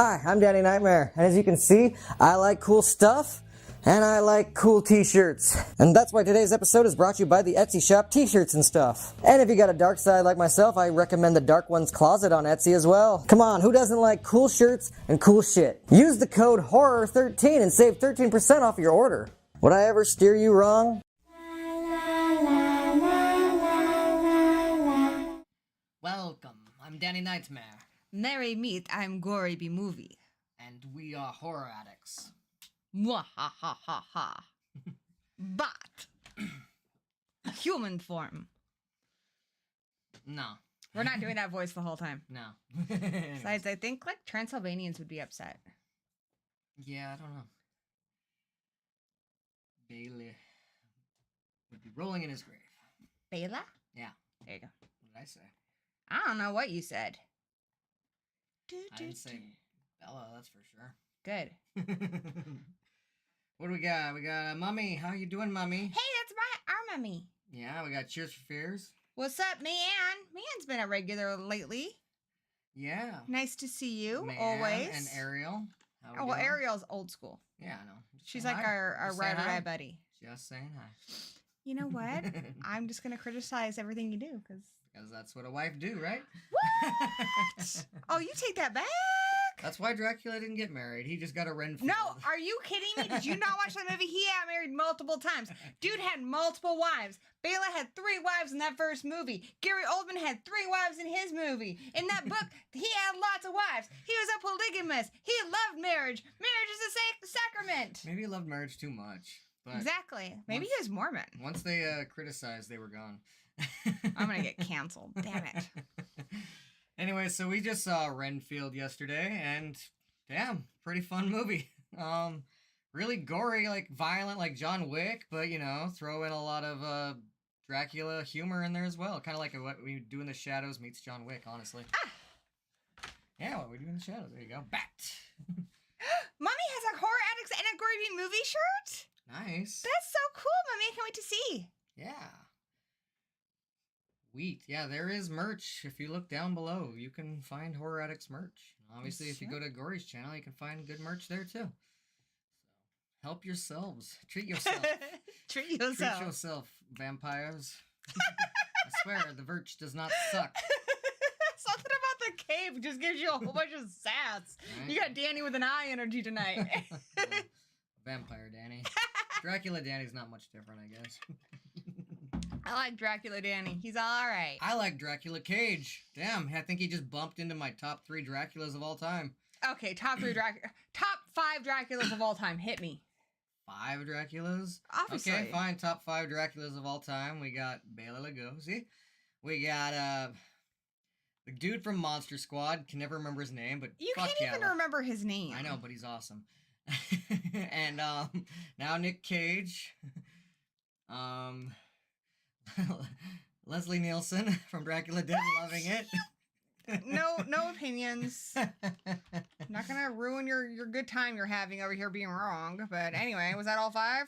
Hi, I'm Danny Knightmare, and as you can see, I like cool stuff, and I like cool t-shirts. And that's why today's episode is brought to you by the Etsy shop t-shirts and stuff. And if you got a dark side like myself, I recommend the Dark Ones Closet on Etsy as well. Come on, who doesn't like cool shirts and cool shit? Use the code HORROR13 and save 13% off your order. Would I ever steer you wrong? Welcome, I'm Danny Knightmare, Merry meet, I'm Gory B Movie. and we are Horror Addicts. Mwahahaha. But human form. No. We're not doing that voice the whole time. No. Besides, I think like Transylvanians would be upset. Yeah, I don't know. Bailey would be rolling in his grave. Bela? Yeah. There you go. What did I say? I don't know what you said. I didn't say Bella, that's for sure. Good. What do we got? We got Mummy. How you doing, Mummy? Hey, that's our mummy. Yeah, we got Cheers for Fears. What's up, man? Man's been a regular lately. Yeah. Nice to see you, Man always. and Ariel. How we Oh, well, doing? Ariel's old school. Yeah, I know. She's Say like hi. our Just say ride or hi. die buddy. Just saying hi. You know what? I'm just going to criticize everything you do because... Because that's what a wife do, right? What? Oh, you take that back? That's why Dracula didn't get married. He just got a Renfield. No, are you kidding me? Did you not watch that movie? He got married multiple times. Dude had multiple wives. Bela had 3 wives in that first movie. Gary Oldman had 3 wives in his movie. In that book, he had lots of wives. He was a polygamist. He loved marriage. Marriage is a sacrament. Maybe he loved marriage too much. But Exactly. Maybe he was Mormon. once they criticized, they were gone. I'm going to get canceled. Damn it. Anyway, so we just saw Renfield yesterday, and damn, pretty fun movie. Really gory, like violent, like John Wick, but you know, throw in a lot of Dracula humor in there as well. Kind of like What We Do in the Shadows meets John Wick, honestly. Yeah, What We Do in the Shadows. There you go. Bat. Mommy has a Horror Addicts and a Gory B Movie shirt? Nice. That's so cool, Mommy. I can't wait to see. Yeah. Wheat. Yeah, there is merch. If you look down below, you can find Horror Addicts merch. Obviously, if you go to Gory's channel, you can find good merch there too. So, help yourselves. Treat yourself. Treat yourself. Treat yourself, vampires. I swear, the merch does not suck. Something about the cape just gives you a whole bunch of sass. Right? You got Danny with an eye energy tonight. Vampire Danny. Dracula Danny's not much different, I guess. I like Dracula Danny. He's all right. I like Dracula Cage. Damn, I think he just bumped into my top 3 Draculas of all time. Okay, top 5 Draculas of all time. Hit me. 5 Draculas? Obviously. Okay, fine. Top 5 Draculas of all time. We got Bela Lugosi. We got the dude from Monster Squad. Can never remember his name, but You fuck can't yeah, even remember his name. I know, but he's awesome. And now Nick Cage. Leslie Nielsen from Dracula Dead, loving it. No opinions. Not gonna ruin your good time you're having over here being wrong. But anyway, was that all 5?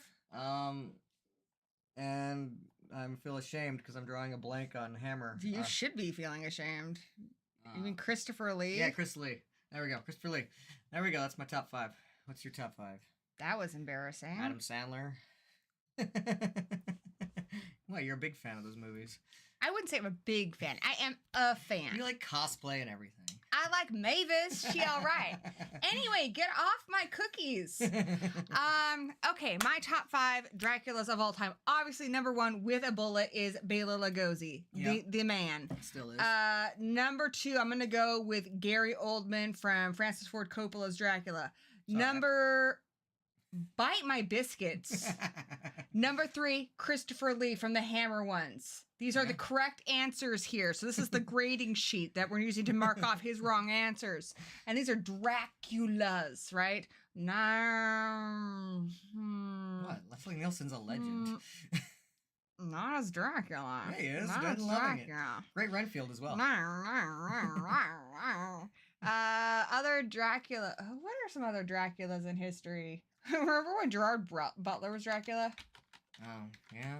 And I feel ashamed because I'm drawing a blank on Hammer. You should be feeling ashamed. You mean Christopher Lee? Yeah, Chris Lee. There we go, Christopher Lee. There we go. That's my top 5. What's your top 5? That was embarrassing. Adam Sandler. Well, you're a big fan of those movies. I wouldn't say I'm a big fan. I am a fan. You like cosplay and everything. I like Mavis. She all right. Anyway, get off my cookies. Okay, my top 5 Draculas of all time. Obviously, number 1 with a bullet is Bela Lugosi, Yep. the man. Still is. Number 2, I'm gonna go with Gary Oldman from Francis Ford Coppola's Dracula. Sorry. Bite my biscuits. Number 3, Christopher Lee from the Hammer ones. These are the correct answers here. So this is the grading sheet that we're using to mark off his wrong answers. And these are Draculas, right? What? Leslie Nielsen's a legend. Not as Dracula. Yeah, he is. Not Good as loving it. Dracula. Great Renfield as well. Other Dracula. What are some other Draculas in history? Remember when Gerard Butler was Dracula? Oh, yeah.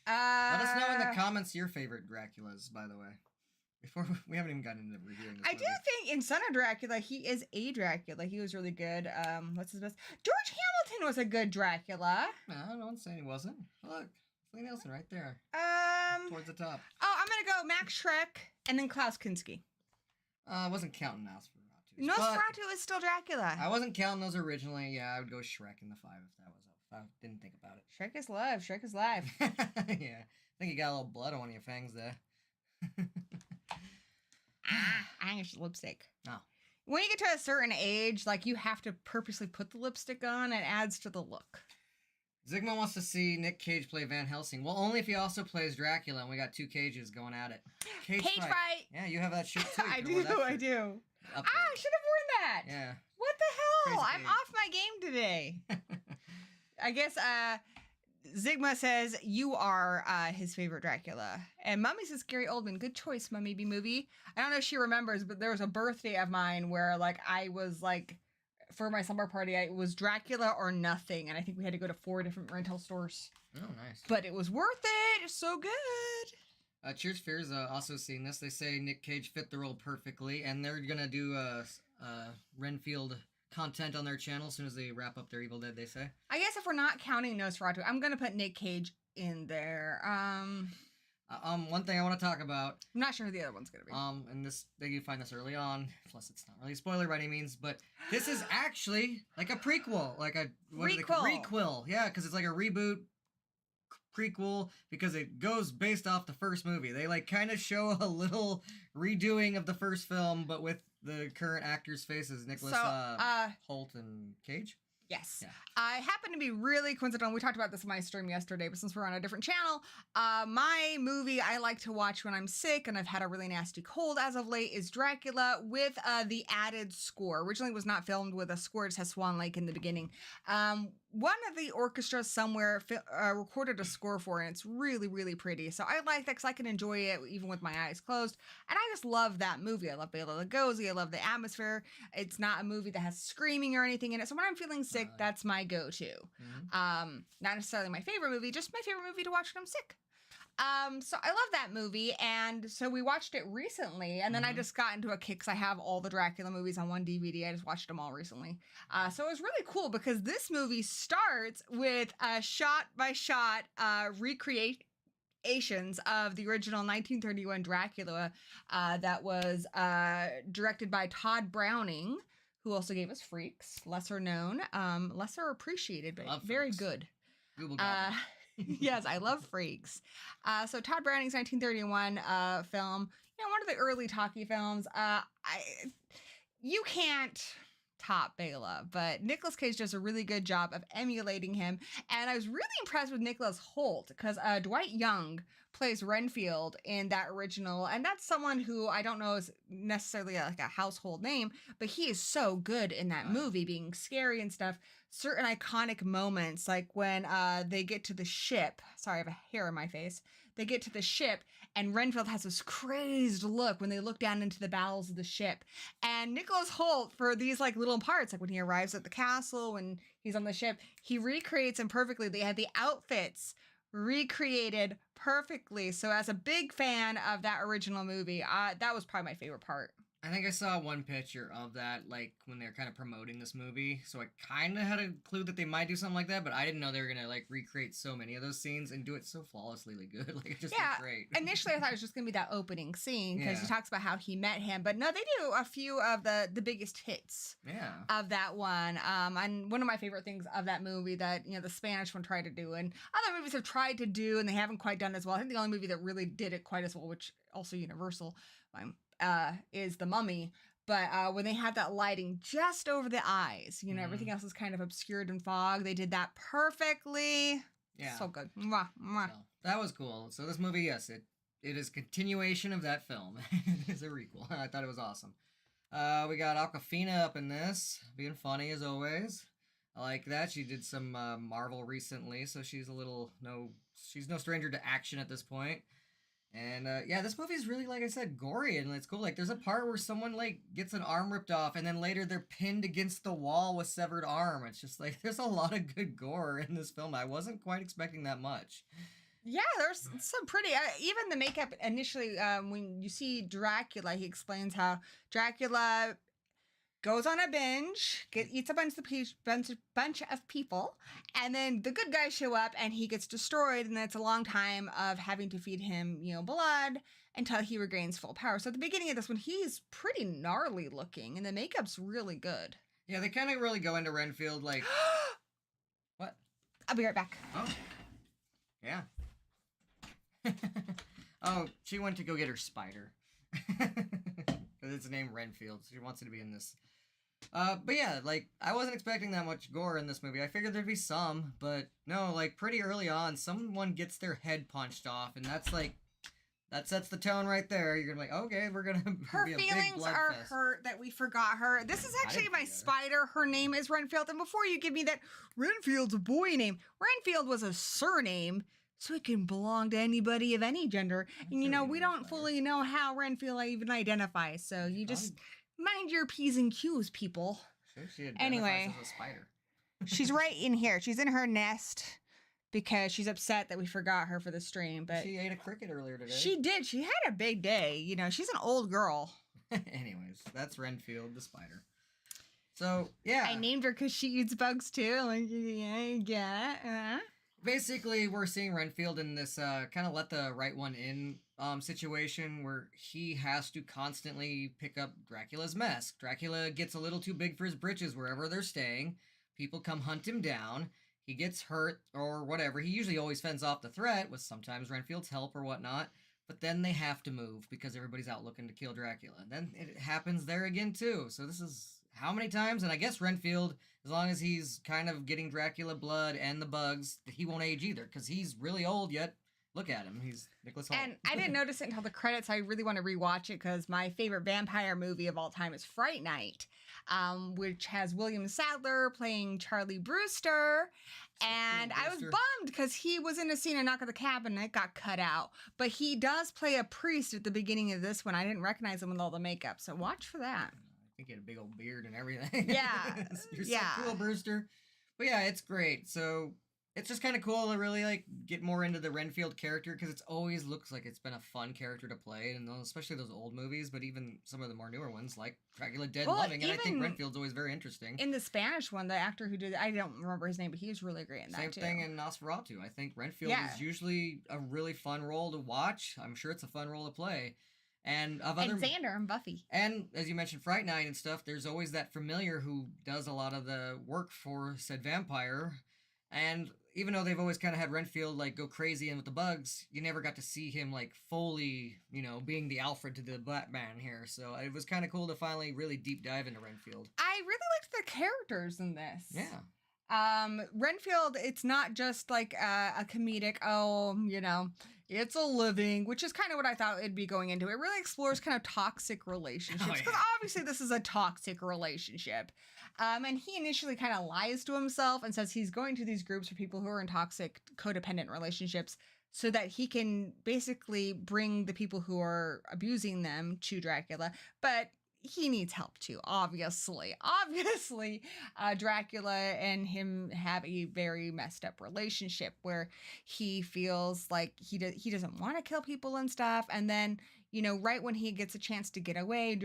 Let us know in the comments your favorite Draculas, by the way. Before we haven't even gotten into reviewing this I movie. do think in Son of Dracula, he is a Dracula. He was really good. What's his best? George Hamilton was a good Dracula. No, no one's saying he wasn't. Look, Lee Nielsen right there, towards the top. Oh, I'm gonna go Max Schreck and then Klaus Kinski. I wasn't counting Nosferatu. Nosferatu is still Dracula. I wasn't counting those originally. Yeah, I would go Shrek in the 5 if I didn't think about it. Shrek is love. Shrek is life. Yeah, I think you got a little blood on one of your fangs there. I think it's lipstick. Oh. When you get to a certain age, like you have to purposely put the lipstick on. It adds to the look. Zygmunt wants to see Nick Cage play Van Helsing. Well, only if he also plays Dracula, and we got 2 Cages going at it. Cage fight. Yeah, you have that shirt too. I do. I should have worn that. Yeah. What the hell? Crazy I'm Cage. off my game today. I guess Zygma says you are his favorite Dracula. And Mummy says Gary Oldman. Good choice, Mummy B movie. I don't know if she remembers, but there was a birthday of mine where like I was like, for my summer party, it was Dracula or nothing. And I think we had to go to 4 different rental stores. Oh, nice. But it was worth it. It's so good. Cheers Fears also seen this. They say Nick Cage fit the role perfectly, and they're gonna do Renfield content on their channel as soon as they wrap up their Evil Dead, they say. I guess if we're not counting Nosferatu, I'm going to put Nick Cage in there. One thing I want to talk about. I'm not sure who the other one's going to be. And this, they can find this early on, plus it's not really a spoiler by any means, but this is actually like a prequel, like a requel. Yeah, because it's like a reboot prequel because it goes based off the first movie. They like kind of show a little redoing of the first film, but with the current actors' faces, Nicholas Hoult and Cage. Yes. Yeah. I happen to be really coincidental. We talked about this in my stream yesterday, but since we're on a different channel, my movie I like to watch when I'm sick and I've had a really nasty cold as of late is Dracula with the added score. Originally it was not filmed with a score, it just has Swan Lake in the beginning. One of the orchestras somewhere recorded a score for it, and it's really, really pretty. So I like that because I can enjoy it even with my eyes closed. And I just love that movie. I love Bela Lugosi. I love the atmosphere. It's not a movie that has screaming or anything in it. So when I'm feeling sick, that's my go-to. Mm-hmm. Not necessarily my favorite movie, just my favorite movie to watch when I'm sick. So I love that movie, and so we watched it recently, and then I just got into a kick because I have all the Dracula movies on one DVD. I just watched them all recently. So it was really cool because this movie starts with a shot-by-shot recreations of the original 1931 Dracula that was directed by Todd Browning, who also gave us Freaks, lesser known, lesser appreciated, but very good. Google Yes, I love Freaks. So Todd Browning's 1931 film, one of the early talkie films. You can't top Bela, but Nicolas Cage does a really good job of emulating him. And I was really impressed with Nicholas Hoult because Dwight Young plays Renfield in that original, and that's someone who I don't know is necessarily like a household name, but he is so good in that movie, being scary and stuff. Certain iconic moments, like when they get to the ship. Sorry, I have a hair in my face. They get to the ship, and Renfield has this crazed look when they look down into the bowels of the ship. And Nicholas Hoult, for these like little parts, like when he arrives at the castle, when he's on the ship, he recreates them perfectly. They had the outfits recreated perfectly. So as a big fan of that original movie, that was probably my favorite part. I think I saw one picture of that, like, when they're kind of promoting this movie, so I kind of had a clue that they might do something like that, but I didn't know they were going to, like, recreate so many of those scenes and do it so flawlessly good. Like, it just looked great. Initially, I thought it was just going to be that opening scene, because he talks about how he met him, but no, they do a few of the biggest hits of that one, and one of my favorite things of that movie that, the Spanish one tried to do, and other movies have tried to do, and they haven't quite done as well. I think the only movie that really did it quite as well, which also Universal, is The Mummy, but when they had that lighting just over the eyes, everything else is kind of obscured in fog. They did that perfectly. Yeah, so good. Mwah, mwah. So, that was cool. So this movie, yes, it is a continuation of that film. It is a requel. I thought it was awesome. We got Awkwafina up in this, being funny as always. I like that. She did some Marvel recently, so she's she's no stranger to action at this point. And, this movie is really, like I said, gory, and it's cool. Like, there's a part where someone, like, gets an arm ripped off, and then later they're pinned against the wall with severed arm. It's just, like, there's a lot of good gore in this film. I wasn't quite expecting that much. Yeah, there's some pretty. Even the makeup initially, when you see Dracula, he explains how Dracula goes on a binge, eats a bunch of people, and then the good guys show up, and he gets destroyed, and that's a long time of having to feed him, blood until he regains full power. So at the beginning of this one, he's pretty gnarly looking, and the makeup's really good. Yeah, they kind of really go into Renfield like. What? I'll be right back. Oh. Yeah. Oh, she went to go get her spider. Because it's named Renfield. So she wants it to be in this. But yeah, like, I wasn't expecting that much gore in this movie. I figured there'd be some, but no, like, pretty early on, someone gets their head punched off, and that's like, that sets the tone right there. You're gonna be like, okay, we're gonna Her be a big feelings blood are fest. hurt that we forgot her. This is actually my spider. Her name is Renfield. And before you give me that, Renfield's a boy name. Renfield was a surname, so it can belong to anybody of any gender. And we don't fully know how Renfield even identifies. So you just mind your P's and Q's, people. So she identifies Anyway. as a spider. She's right in here. She's in her nest because she's upset that we forgot her for the stream. But She ate a cricket earlier today. she did. She had a big day. She's an old girl. Anyways, that's Renfield the spider. So, yeah. I named her because she eats bugs too. Like, yeah. Basically, we're seeing Renfield in this kind of let the right one in situation where he has to constantly pick up Dracula's mess. Dracula gets a little too big for his britches wherever they're staying. People come hunt him down. He gets hurt or whatever. He usually always fends off the threat with sometimes Renfield's help or whatnot. But then they have to move because everybody's out looking to kill Dracula. Then it happens there again too. So this is how many times? And I guess Renfield, as long as he's kind of getting Dracula blood and the bugs, he won't age either because he's really old yet. Look at him. He's Nicholas Hoult. And I didn't notice it until the credits. I really want to rewatch it because my favorite vampire movie of all time is Fright Night, which has William Sadler playing Charlie Brewster. And I was bummed because he was in a scene in Knock at the Cabin and it got cut out. But he does play a priest at the beginning of this one. I didn't recognize him with all the makeup. So watch for that. I think he had a big old beard and everything. Yeah. You're Yeah. so cool, Brewster. But yeah, it's great. So it's just kind of cool to really like get more into the Renfield character because it's always looks like it's been a fun character to play, and especially those old movies, but even some of the more newer ones like Dracula Dead and Loving, and I think even Renfield's always very interesting. In the Spanish one, the actor who did it, I don't remember his name, but he was really great in that Same too. thing in Nosferatu. I think Renfield Yeah. is usually a really fun role to watch. I'm sure it's a fun role to play. And of other And Xander and Buffy. And as you mentioned, Fright Night and stuff, there's always that familiar who does a lot of the work for said vampire. And even though they've always kind of had Renfield like go crazy and with the bugs, you never got to see him like fully, being the Alfred to the Batman here. So it was kind of cool to finally really deep dive into Renfield. I really liked the characters in this. Yeah. Renfield, it's not just like a comedic, it's a living, which is kind of what I thought it'd be going into. It really explores kind of toxic relationships because obviously this is a toxic relationship. And he initially kind of lies to himself and says he's going to these groups for people who are in toxic, codependent relationships so that he can basically bring the people who are abusing them to Dracula. But he needs help too, obviously. Dracula and him have a very messed up relationship where he feels like he doesn't want to kill people and stuff. And then, right when he gets a chance to get away,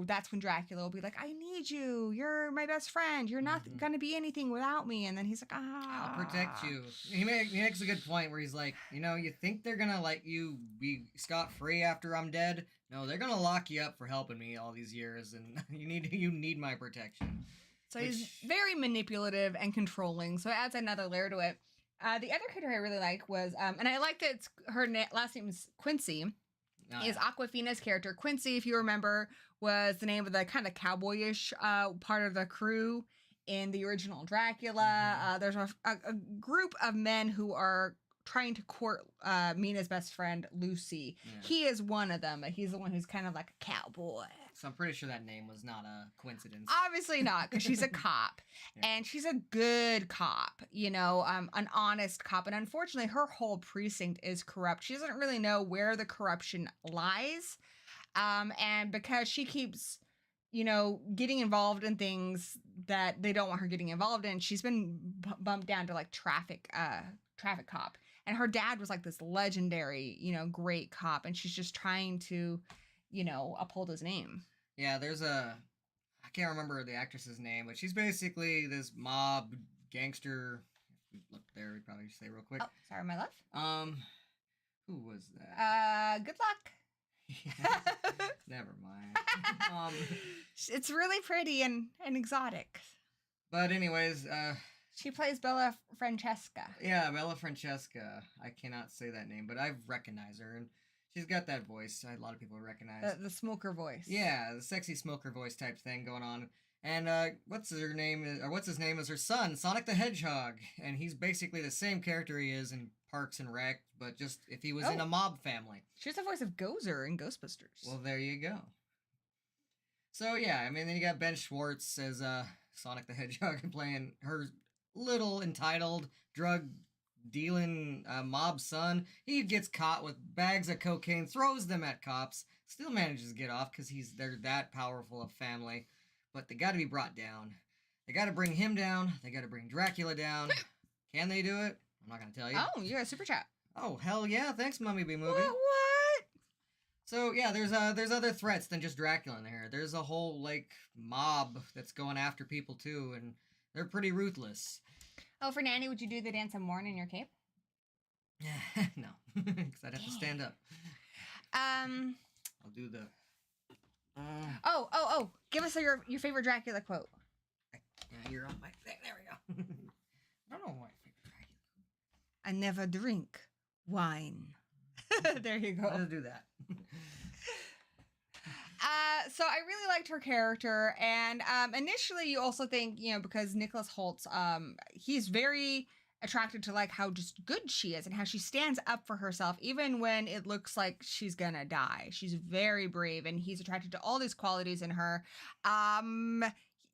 that's when Dracula will be like, I need you. You're my best friend. You're not going to be anything without me. And then he's like, I'll protect you. He makes a good point where he's like, you think they're going to let you be scot-free after I'm dead? No, they're going to lock you up for helping me all these years, and you need my protection. So he's very manipulative and controlling, so it adds another layer to it. The other character I really like was, and I like that her last name is Quincy, is Aquafina's character. Quincy, if you remember, was the name of the kind of cowboyish part of the crew in the original Dracula. There's a group of men who are trying to court Mina's best friend, Lucy. Yeah. He is one of them, but he's the one who's kind of like a cowboy. So I'm pretty sure that name was not a coincidence. Obviously not, because she's a cop. Yeah. And she's a good cop, an honest cop. And unfortunately, her whole precinct is corrupt. She doesn't really know where the corruption lies. And because she keeps, getting involved in things that they don't want her getting involved in, she's been bumped down to like traffic cop. And her dad was like this legendary, great cop. And she's just trying to, uphold his name. Yeah, I can't remember the actress's name, but she's basically this mob gangster. If we look there, we probably should say real quick. Oh, sorry, my love. Who was that? Good luck. Never mind. It's really pretty and exotic. But anyways, she plays Bella Francesca. Yeah, Bella Francesca. I cannot say that name, but I recognize her, and she's got that voice. A lot of people recognize the smoker voice. Yeah, the sexy smoker voice type thing going on. And what's his name is her son, Sonic the Hedgehog, and he's basically the same character he is in Parks and Rec, but just if he was in a mob family. She's the voice of Gozer in Ghostbusters. Well, there you go. So yeah, I mean, then you got Ben Schwartz as Sonic the Hedgehog playing her little entitled drug dealing mob son. He gets caught with bags of cocaine, throws them at cops, still manages to get off because they're that powerful a family. But they got to be brought down. They got to bring him down. They got to bring Dracula down. Can they do it? I'm not gonna tell you. Oh, you got a super chat. Oh hell yeah! Thanks, Mummy B Movie. What? So yeah, there's other threats than just Dracula in here. There's a whole mob that's going after people too, and they're pretty ruthless. Oh, for Nanny, would you do the dance of Morn in your cape? No, because I'd have to stand up. I'll do the. Oh! Give us your favorite Dracula quote. Yeah, you're on my thing. There we go. I don't know why. I never drink wine. There you go. Let's do that. So I really liked her character, and initially you also think, because Nicholas Holtz, he's very attracted to how just good she is and how she stands up for herself even when it looks like she's gonna die. She's very brave, and he's attracted to all these qualities in her.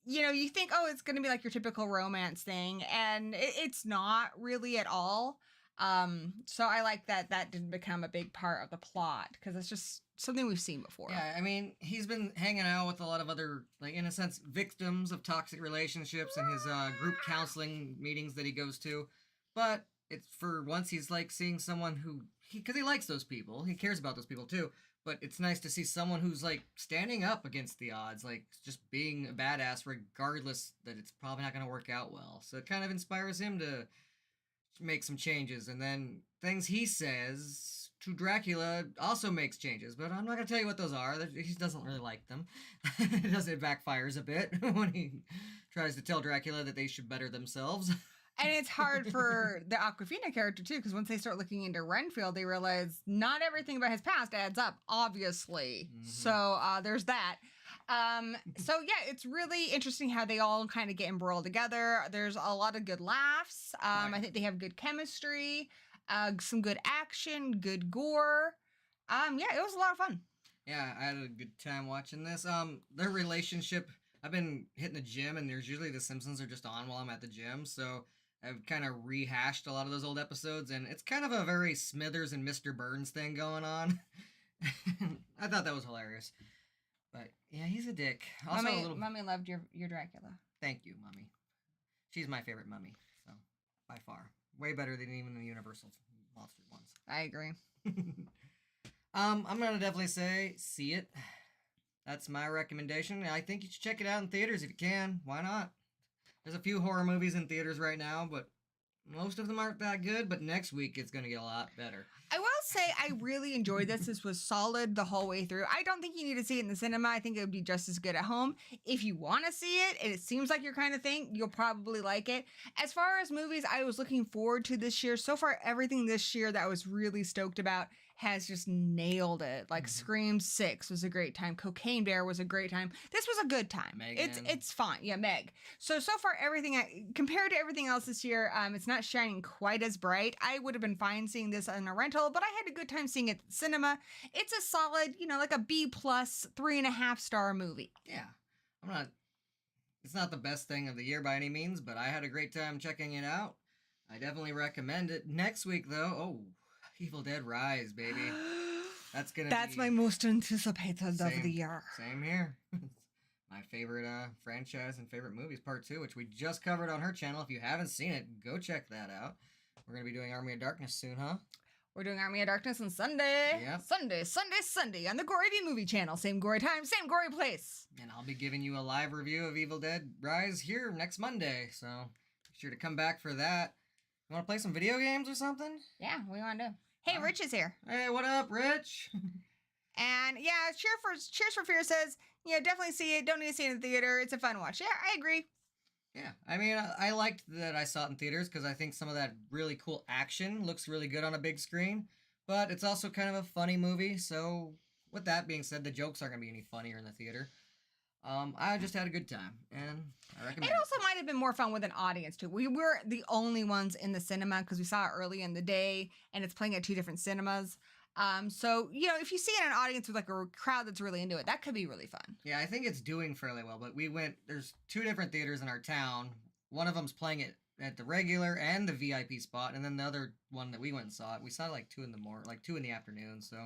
You think, oh, it's gonna be like your typical romance thing, and it's not really at all. So I like that didn't become a big part of the plot, because it's just something we've seen before. Yeah, I mean, he's been hanging out with a lot of other, in a sense, victims of toxic relationships in his group counseling meetings that he goes to. But it's for once he's seeing someone who, because he likes those people, he cares about those people too. But it's nice to see someone who's standing up against the odds, just being a badass, regardless that it's probably not going to work out well. So it kind of inspires him to make some changes, and then things he says to Dracula also makes changes, but I'm not going to tell you what those are. He doesn't really like them. It backfires a bit when he tries to tell Dracula that they should better themselves. And it's hard for the Awkwafina character, too, because once they start looking into Renfield, they realize not everything about his past adds up, obviously. Mm-hmm. So there's that. So yeah, it's really interesting how they all kind of get embroiled together. There's a lot of good laughs. Right. I think they have good chemistry, some good action, good gore. Yeah, it was a lot of fun. Yeah, I had a good time watching this. Their relationship, I've been hitting the gym, and there's usually The Simpsons are just on while I'm at the gym, so I've kind of rehashed a lot of those old episodes, and it's kind of a very Smithers and Mr. Burns thing going on. I thought that was hilarious. But yeah, he's a dick. Also, Mummy loved your Dracula. Thank you, Mummy. She's my favorite mummy, so by far, way better than even the Universal monster ones. I agree. I'm gonna definitely say see it. That's my recommendation. I think you should check it out in theaters if you can. Why not? There's a few horror movies in theaters right now, but most of them aren't that good. But next week it's gonna get a lot better. I will say I really enjoyed this. This was solid the whole way through. I don't think you need to see it in the cinema. I think it would be just as good at home. If you want to see it, and it seems like your kind of thing, you'll probably like it. As far as movies I was looking forward to this year, so far everything this year that I was really stoked about has just nailed it. Scream 6 was a great time. Cocaine Bear was a great time. This was a good time. Megan. It's fine. Yeah, Meg. So far everything, compared to everything else this year, it's not shining quite as bright. I would have been fine seeing this in a rental, but I had a good time seeing it at the cinema. It's a solid, a B+, 3.5 star movie. Yeah. It's not the best thing of the year by any means, but I had a great time checking it out. I definitely recommend it. Next week, though, Evil Dead Rise, baby. That's my most anticipated of the year. Same here. My favorite franchise and favorite movies, part 2, which we just covered on her channel. If you haven't seen it, go check that out. We're going to be doing Army of Darkness soon, huh? We're doing Army of Darkness on Sunday. Yep. Sunday on the Gory V Movie channel. Same gory time, same gory place. And I'll be giving you a live review of Evil Dead Rise here next Monday, so be sure to come back for that. You want to play some video games or something? Yeah, what do you want to do? Hey, Rich is here. Hey, what up, Rich? And yeah, Cheers for Fear says, definitely see it. Don't need to see it in the theater. It's a fun watch. Yeah, I agree. Yeah, I mean, I liked that I saw it in theaters because I think some of that really cool action looks really good on a big screen. But it's also kind of a funny movie, so with that being said, the jokes aren't going to be any funnier in the theater. I just had a good time, and I recommend it. It also might have been more fun with an audience, too. We were the only ones in the cinema because we saw it early in the day, and it's playing at 2 different cinemas. So, if you see it in an audience with, like, a crowd that's really into it, that could be really fun. Yeah, I think it's doing fairly well, but there's 2 different theaters in our town. One of them's playing it at the regular and the VIP spot, and then the other one that we went and saw it, we saw it like 2 in the afternoon, so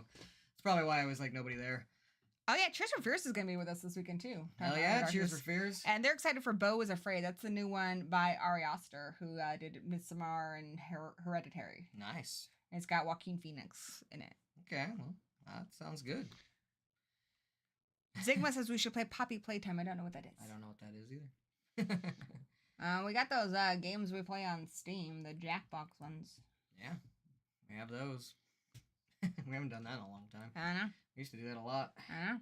it's probably why I was like nobody there. Oh yeah, Cheers for Fears is gonna be with us this weekend too. Hell yeah, Cheers for Fears. And they're excited for Beau is Afraid. That's the new one by Ari Aster, who did Midsommar and Hereditary. Nice. And it's got Joaquin Phoenix in it. Okay, well, that sounds good. Zigma says we should play Poppy Playtime. I don't know what that is. I don't know what that is either. We got those games we play on Steam, the Jackbox ones. Yeah, we have those. We haven't done that in a long time. I know. We used to do that a lot. I know.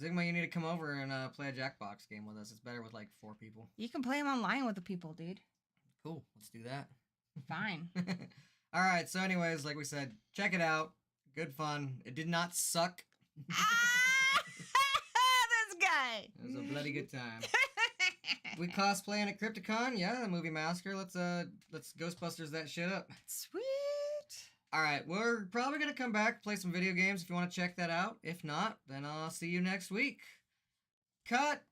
Zigma, you need to come over and play a Jackbox game with us. It's better with like 4 people. You can play them online with the people, dude. Cool. Let's do that. Fine. All right. So, anyways, like we said, check it out. Good fun. It did not suck. This guy. It was a bloody good time. We cosplaying at Crypticon. Yeah, the movie Massacre. Let's Ghostbusters that shit up. Sweet. All right, we're probably going to come back, play some video games if you want to check that out. If not, then I'll see you next week. Cut!